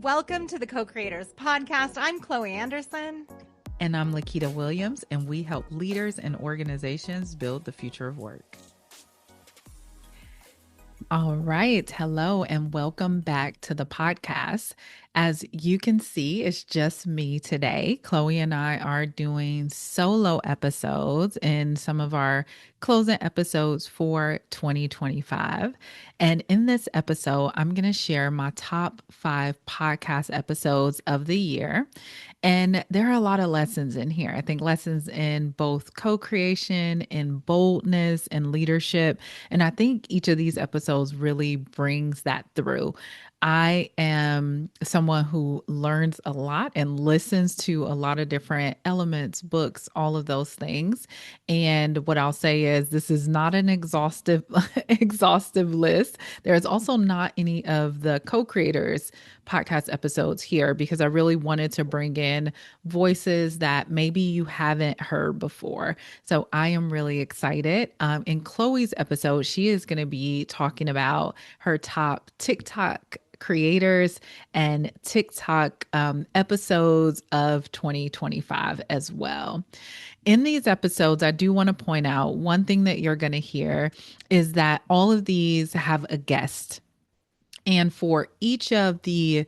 Welcome to the CoCreators podcast. I'm Chloe Anderson. And I'm Lakita Williams, and we help leaders and organizations build the future of work. All right. Hello, and welcome back to the podcast. As you can see, it's just me today. Chloe and I are doing solo episodes in some of our closing episodes for 2025. And in this episode, I'm going to share my top 5 podcast episodes of the year. And there are a lot of lessons in here. I think lessons in both co-creation, in boldness, and leadership. And I think each of these episodes really brings that through. I am someone who learns a lot and listens to a lot of different elements, books, all of those things. And what I'll say is this is not an exhaustive exhaustive list. There's also not any of the co-creators podcast episodes here because I really wanted to bring in voices that maybe you haven't heard before. So I am really excited. In Chloe's episode, she is going to be talking about her top TikTok creators and TikTok episodes of 2025 as well. In these episodes, I do want to point out one thing that you're going to hear is that all of these have a guest. And for each of the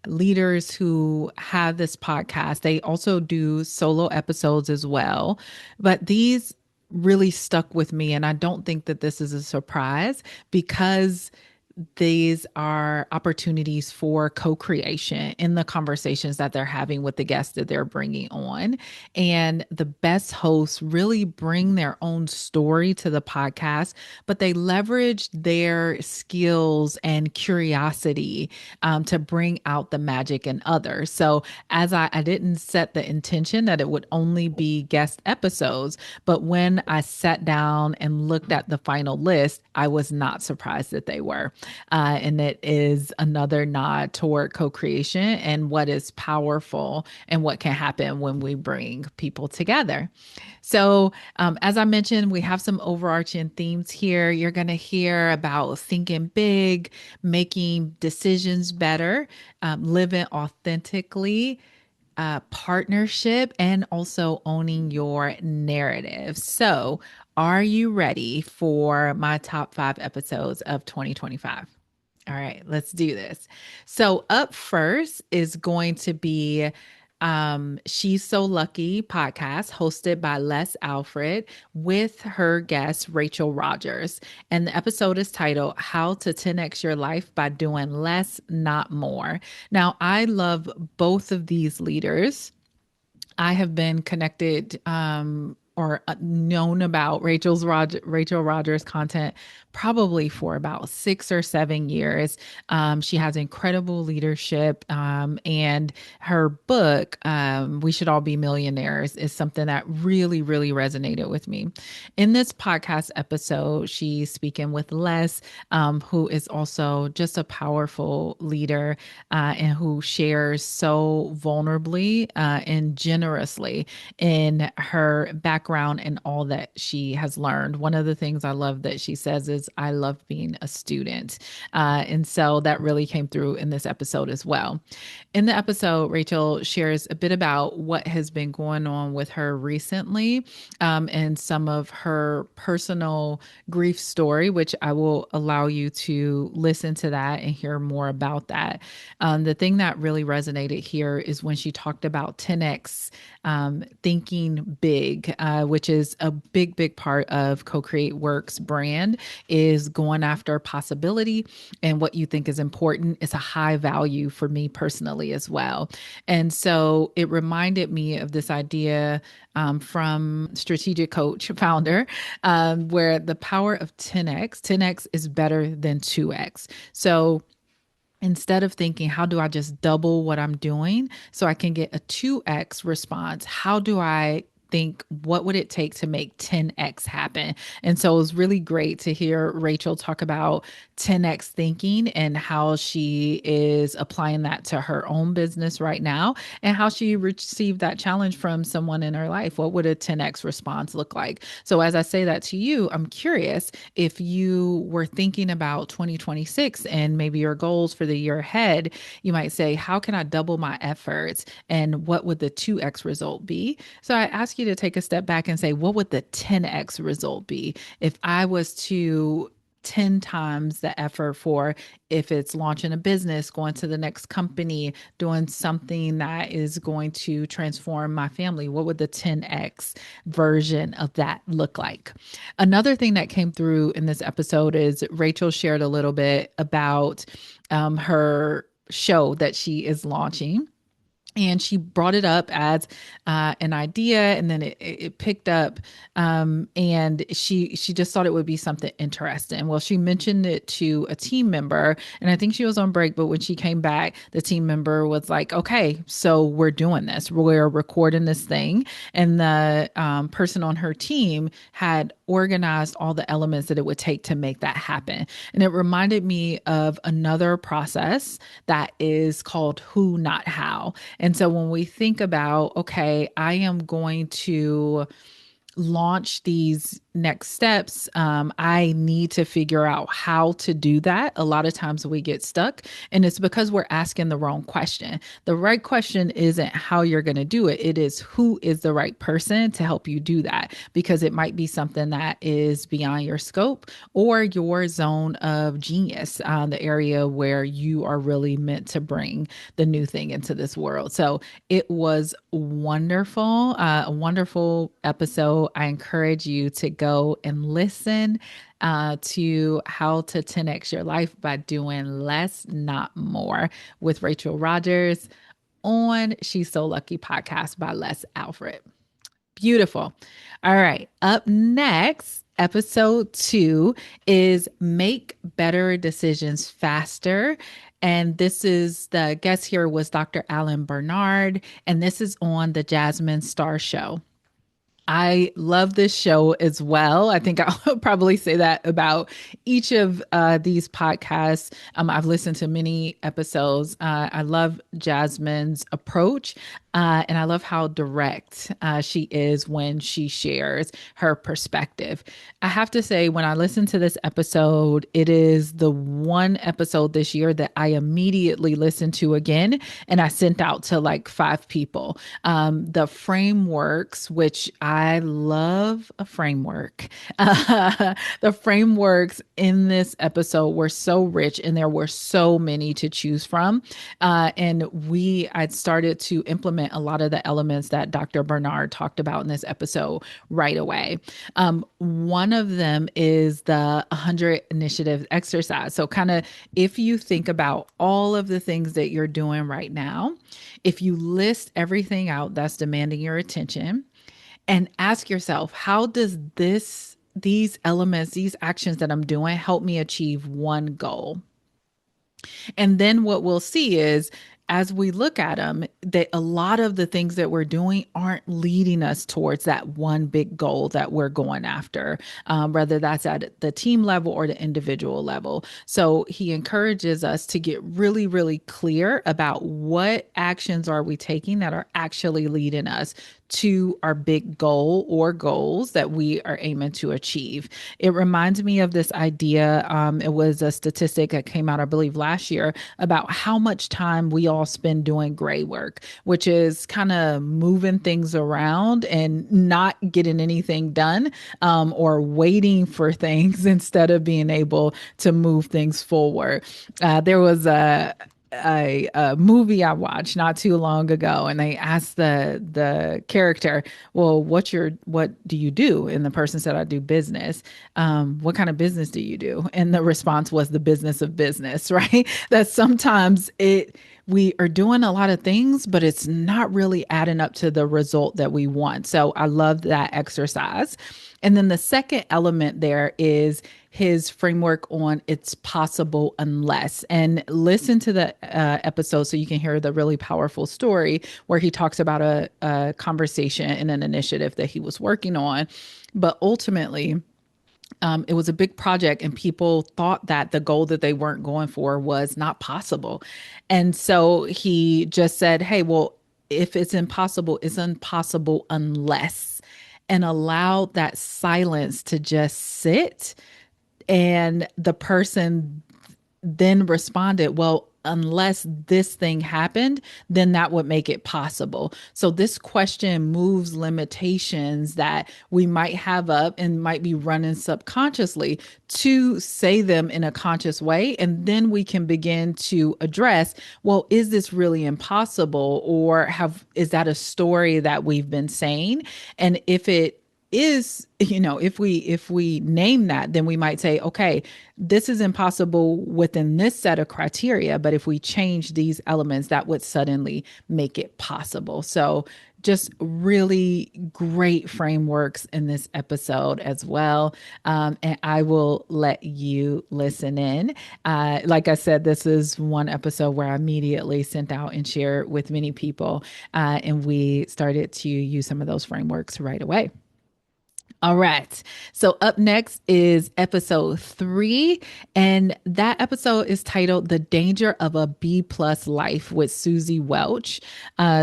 leaders who have this podcast, they also do solo episodes as well. But these really stuck with me. And I don't think that this is a surprise because these are opportunities for co-creation in the conversations that they're having with the guests that they're bringing on. And the best hosts really bring their own story to the podcast, but they leverage their skills and curiosity to bring out the magic in others. So as I didn't set the intention that it would only be guest episodes, but when I sat down and looked at the final list, I was not surprised that they were. And it is another nod toward co-creation and what is powerful and what can happen when we bring people together. So, as I mentioned, we have some overarching themes here. You're going to hear about thinking big, making decisions better, living authentically, partnership, and also owning your narrative. So, are you ready for my top 5 episodes of 2025? All right, let's do this. So, up first is going to be She's So Lucky podcast hosted by Alfred with her guest, Rachel Rogers. And the episode is titled How to 10X Your Life by Doing Less, Not More. Now, I love both of these leaders. I have been connected or known about Rachel Rogers content probably for about 6 or 7 years. She has incredible leadership, and her book, We Should All Be Millionaires, is something that really, really resonated with me. In this podcast episode, she's speaking with Les, who is also just a powerful leader and who shares so vulnerably and generously in her background and all that she has learned. One of the things I love that she says is, I love being a student. And so that really came through in this episode as well. In the episode, Rachel shares a bit about what has been going on with her recently and some of her personal grief story, which I will allow you to listen to that and hear more about that. The thing that really resonated here is when she talked about 10X thinking big, which is a big, big part of Co-Create Works brand, is going after possibility and what you think is important is a high value for me personally as well. And so it reminded me of this idea from Strategic Coach founder, where the power of 10X is better than 2X. So instead of thinking, how do I just double what I'm doing so I can get a 2X response? How do I think, what would it take to make 10x happen? And so it was really great to hear Rachel talk about 10x thinking and how she is applying that to her own business right now and how she received that challenge from someone in her life. What would a 10x response look like? So, as I say that to you, I'm curious if you were thinking about 2026 and maybe your goals for the year ahead, you might say, how can I double my efforts? And what would the 2x result be? So, I ask you to take a step back and say, what would the 10x result be if I was to 10 times the effort for if it's launching a business, going to the next company, doing something that is going to transform my family? What would the 10x version of that look like? Another thing that came through in this episode is Rachel shared a little bit about her show that she is launching, and she brought it up as an idea, and then it picked up, and she just thought it would be something interesting. Well, she mentioned it to a team member, and I think she was on break, but when she came back, the team member was like, okay, so we're doing this, we're recording this thing. And the person on her team had organized all the elements that it would take to make that happen. And it reminded me of another process that is called who, not how. And so when we think about, okay, I am going to launch these next steps, I need to figure out how to do that. A lot of times we get stuck, and it's because we're asking the wrong question. The right question isn't how you're going to do it. It is who is the right person to help you do that, because it might be something that is beyond your scope or your zone of genius, the area where you are really meant to bring the new thing into this world. So it was wonderful, a wonderful episode. I encourage you to go and listen to how to 10x your life by doing less, not more, with Rachel Rogers on She's So Lucky podcast by Les Alfred. Beautiful. All right. Up next, episode 2 is Make Better Decisions Faster. And this is, the guest here was Dr. Alan Bernard, and this is on the Jasmine Star Show. I love this show as well. I think I'll probably say that about each of these podcasts. I've listened to many episodes. I love Jasmine's approach, and I love how direct she is when she shares her perspective. I have to say, when I listen to this episode, it is the one episode this year that I immediately listened to again, and I sent out to like 5 people. The frameworks, which I love a framework. The frameworks in this episode were so rich, and there were so many to choose from. And I'd started to implement a lot of the elements that Dr. Bernard talked about in this episode right away. One of them is the 100 initiative exercise. So kind of, if you think about all of the things that you're doing right now, if you list everything out that's demanding your attention, and ask yourself, how does these elements, these actions that I'm doing help me achieve one goal? And then what we'll see is, as we look at them, that a lot of the things that we're doing aren't leading us towards that one big goal that we're going after, whether that's at the team level or the individual level. So he encourages us to get really, really clear about what actions are we taking that are actually leading us to our big goal or goals that we are aiming to achieve. It reminds me of this idea. It was a statistic that came out, I believe, last year about how much time we all spend doing gray work, which is kind of moving things around and not getting anything done, or waiting for things instead of being able to move things forward. There was a movie I watched not too long ago, and they asked the character, well, what do you do? And the person said, I do business. What kind of business do you do? And the response was the business of business, right? That sometimes we are doing a lot of things, but it's not really adding up to the result that we want. So I love that exercise. And then the second element there is his framework on it's possible unless. And listen to the episode so you can hear the really powerful story where he talks about a conversation and an initiative that he was working on. But ultimately, it was a big project, and people thought that the goal that they weren't going for was not possible. And so he just said, hey, well, if it's impossible unless, and allow that silence to just sit. And the person then responded, well, unless this thing happened, then that would make it possible. So this question moves limitations that we might have up and might be running subconsciously to say them in a conscious way. And then we can begin to address, well, is this really impossible? Or is that a story that we've been saying? And if it is, if we name that, then we might say, okay, this is impossible within this set of criteria, but if we change these elements, that would suddenly make it possible. So just really great frameworks in this episode as well. And I will let you listen in. Like I said, this is one episode where I immediately sent out and shared with many people, and we started to use some of those frameworks right away. All right. So up next is episode 3. And that episode is titled The Danger of a B Plus Life with Susie Welch.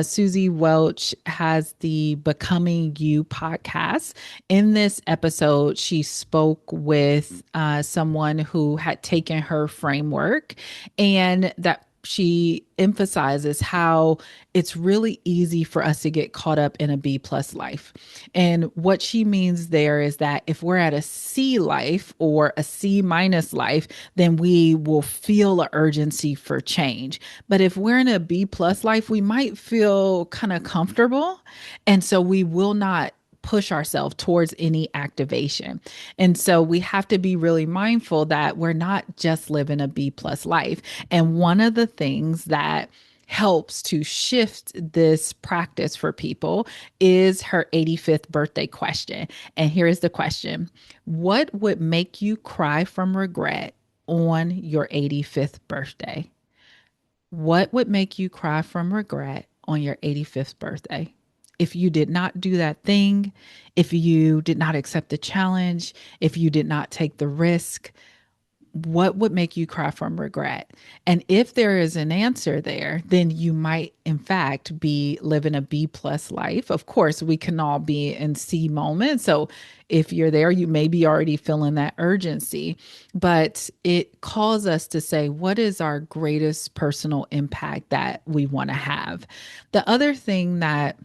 Susie Welch has the Becoming You podcast. In this episode, she spoke with someone who had taken her framework, and that she emphasizes how it's really easy for us to get caught up in a B plus life. And what she means there is that if we're at a C life or a C minus life, then we will feel an urgency for change. But if we're in a B plus life, we might feel kind of comfortable. And so we will not push ourselves towards any activation. And so we have to be really mindful that we're not just living a B plus life. And one of the things that helps to shift this practice for people is her 85th birthday question. And here is the question: what would make you cry from regret on your 85th birthday? What would make you cry from regret on your 85th birthday? If you did not do that thing, if you did not accept the challenge, if you did not take the risk, what would make you cry from regret? And if there is an answer there, then you might, in fact, be living a B plus life. Of course, we can all be in C moments. So if you're there, you may be already feeling that urgency, but it calls us to say, what is our greatest personal impact that we want to have? The other thing that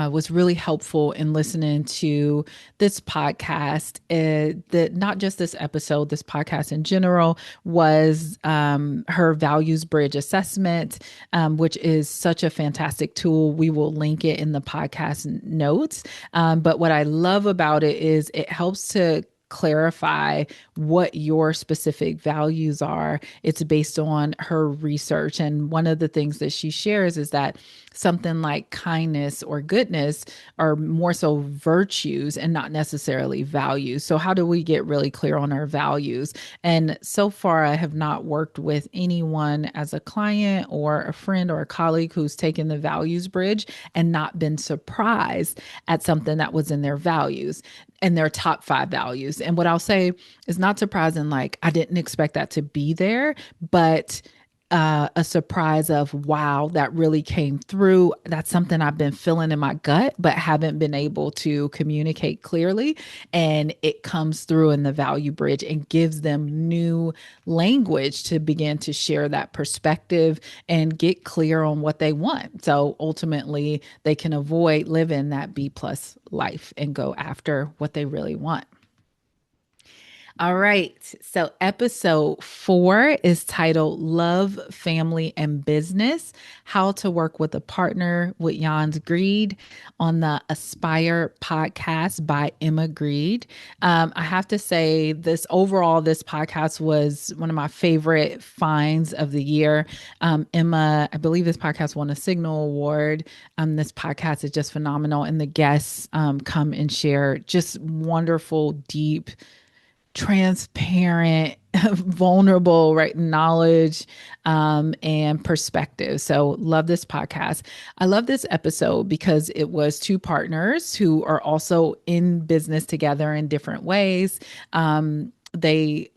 was really helpful in listening to this podcast. That not just this episode, this podcast in general, was her values bridge assessment, which is such a fantastic tool. We will link it in the podcast notes. But what I love about it is it helps to clarify what your specific values are. It's based on her research. And one of the things that she shares is that something like kindness or goodness are more so virtues and not necessarily values. So how do we get really clear on our values? And so far, I have not worked with anyone as a client or a friend or a colleague who's taken the values bridge and not been surprised at something that was in their values and their top 5 values. And what I'll say is not surprising, like I didn't expect that to be there, but a surprise of, wow, that really came through. That's something I've been feeling in my gut, but haven't been able to communicate clearly. And it comes through in the value bridge and gives them new language to begin to share that perspective and get clear on what they want. So ultimately, they can avoid living that B plus life and go after what they really want. All right. So, episode 4 is titled Love, Family, and Business: How to Work with a Partner with Jan's Greed on the Aspire podcast by Emma Greed. I have to say, this podcast was one of my favorite finds of the year. Emma, I believe this podcast won a Signal Award. This podcast is just phenomenal. And the guests come and share just wonderful, deep, transparent, vulnerable, right, knowledge and perspective. So love this podcast. I love this episode because it was two partners who are also in business together in different ways. They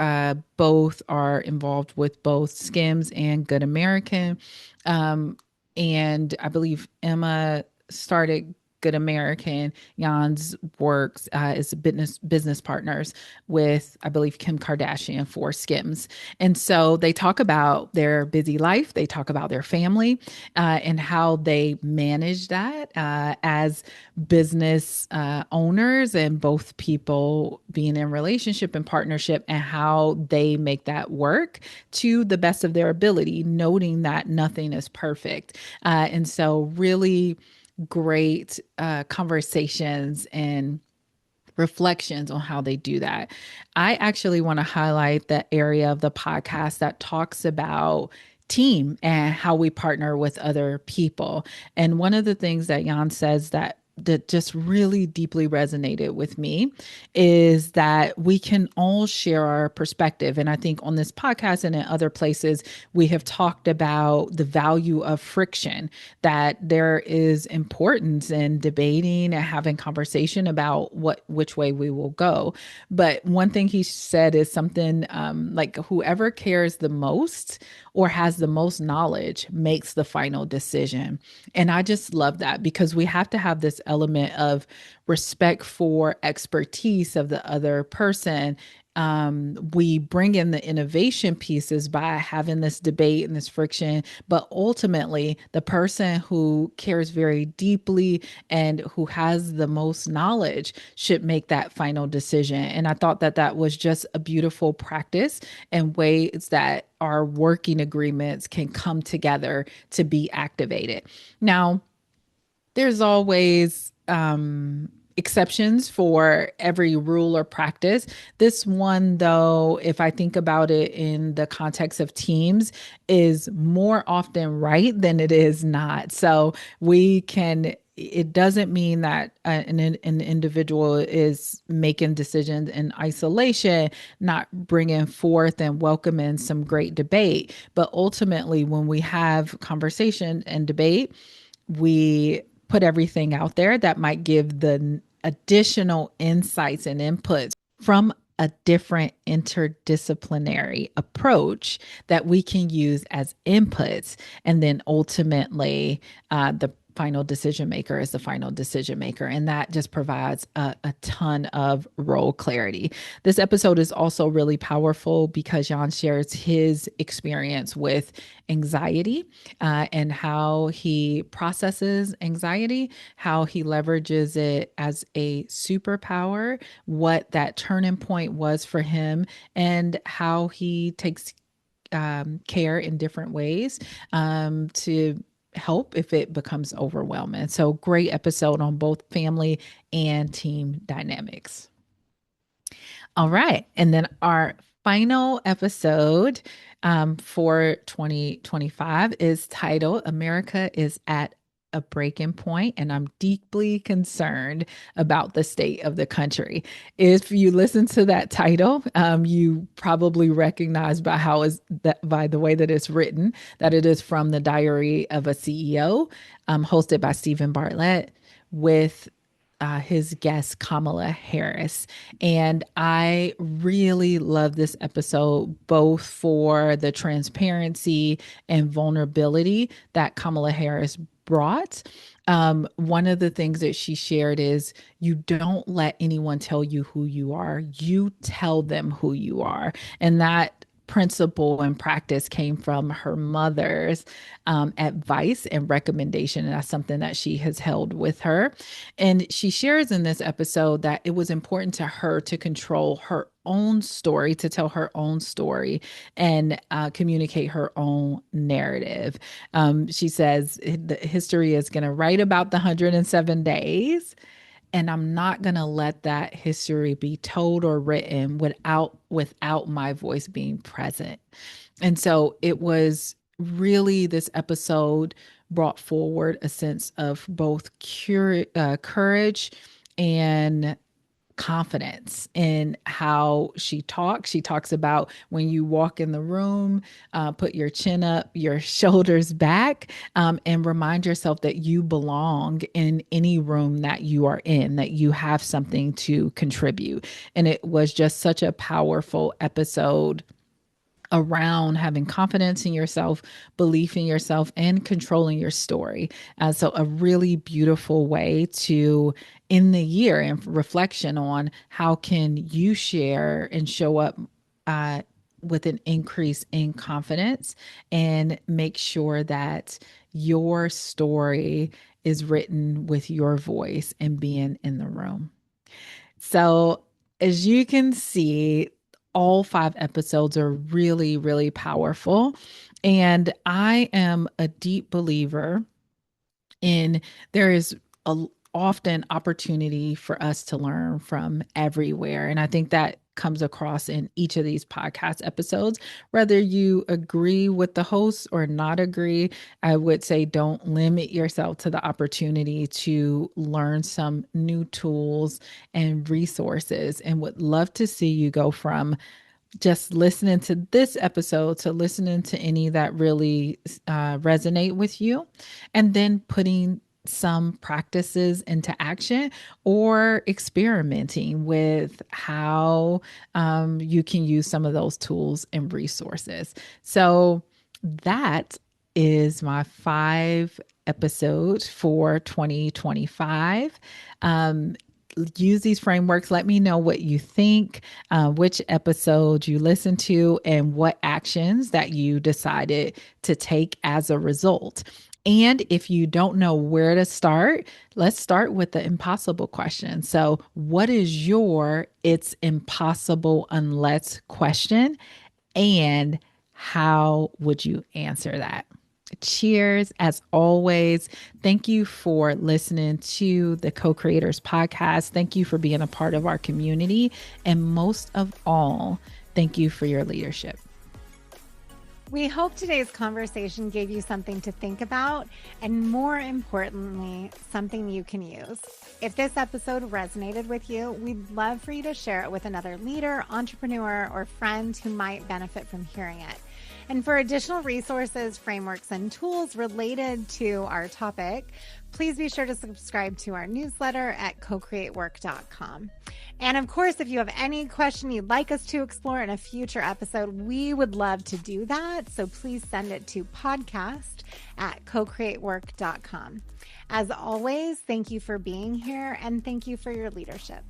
both are involved with both Skims and Good American. And I believe Emma started Good American. Jan's works as business partners with, I believe, Kim Kardashian for Skims. And so they talk about their busy life. They talk about their family and how they manage that as business owners, and both people being in relationship and partnership, and how they make that work to the best of their ability, noting that nothing is perfect. And so really great conversations and reflections on how they do that. I actually want to highlight the area of the podcast that talks about team and how we partner with other people. And one of the things that Jan says that just really deeply resonated with me is that we can all share our perspective. And I think on this podcast and in other places, we have talked about the value of friction, that there is importance in debating and having conversation about which way we will go. But one thing he said is something like, whoever cares the most or has the most knowledge makes the final decision. And I just love that, because we have to have this element of respect for expertise of the other person. We bring in the innovation pieces by having this debate and this friction, but ultimately the person who cares very deeply and who has the most knowledge should make that final decision. And I thought that that was just a beautiful practice and ways that our working agreements can come together to be activated. Now, there's always exceptions for every rule or practice. This one, though, if I think about it in the context of teams, is more often right than it is not. So we can. It doesn't mean that an individual is making decisions in isolation, not bringing forth and welcoming some great debate. But ultimately, when we have conversation and debate, we put everything out there that might give the additional insights and inputs from a different interdisciplinary approach that we can use as inputs. And then ultimately, the final decision maker is the final decision maker. And that just provides a ton of role clarity. This episode is also really powerful because Jan shares his experience with anxiety and how he processes anxiety, how he leverages it as a superpower, what that turning point was for him, and how he takes care in different ways to help if it becomes overwhelming. So, great episode on both family and team dynamics. All right. And then our final episode for 2025 is titled America is at a breaking point, and I'm deeply concerned about the state of the country. If you listen to that title, you probably recognize by how is that by the way that it's written that it is from the Diary of a CEO, hosted by Stephen Bartlett with his guest, Kamala Harris. And I really love this episode, both for the transparency and vulnerability that Kamala Harris brought. One of the things that she shared is you don't let anyone tell you who you are, you tell them who you are. And that principle and practice came from her mother's advice and recommendation. And that's something that she has held with her. And she shares in this episode that it was important to her to control her own story, to tell her own story and communicate her own narrative. She says the history is going to write about the 107 days, and I'm not going to let that history be told or written without my voice being present. And so it was really, this episode brought forward a sense of both courage and confidence in how she talks. She talks about when you walk in the room, put your chin up, your shoulders back, and remind yourself that you belong in any room that you are in, that you have something to contribute. And it was just such a powerful episode around having confidence in yourself, belief in yourself, and controlling your story. So, a really beautiful way to end the year and reflection on how can you share and show up with an increase in confidence and make sure that your story is written with your voice and being in the room. So, as you can see, all 5 episodes are really, really powerful. And I am a deep believer in there is often opportunity for us to learn from everywhere. And I think that comes across in each of these podcast episodes. Whether you agree with the host or not agree, I would say don't limit yourself to the opportunity to learn some new tools and resources, and would love to see you go from just listening to this episode to listening to any that really resonate with you, and then putting some practices into action or experimenting with how you can use some of those tools and resources. So that is my 5 episodes for 2025. Use these frameworks. Let me know what you think, which episode you listened to, and what actions that you decided to take as a result. And if you don't know where to start, let's start with the impossible question. So, what is your "it's impossible unless" question? And how would you answer that? Cheers. As always, thank you for listening to the Co-Creators podcast. Thank you for being a part of our community. And most of all, thank you for your leadership. We hope today's conversation gave you something to think about, and more importantly, something you can use. If this episode resonated with you, we'd love for you to share it with another leader, entrepreneur, or friend who might benefit from hearing it. And for additional resources, frameworks, and tools related to our topic, please be sure to subscribe to our newsletter at CoCreateWork.com. And of course, if you have any question you'd like us to explore in a future episode, we would love to do that. So please send it to podcast@CoCreateWork.com. As always, thank you for being here, and thank you for your leadership.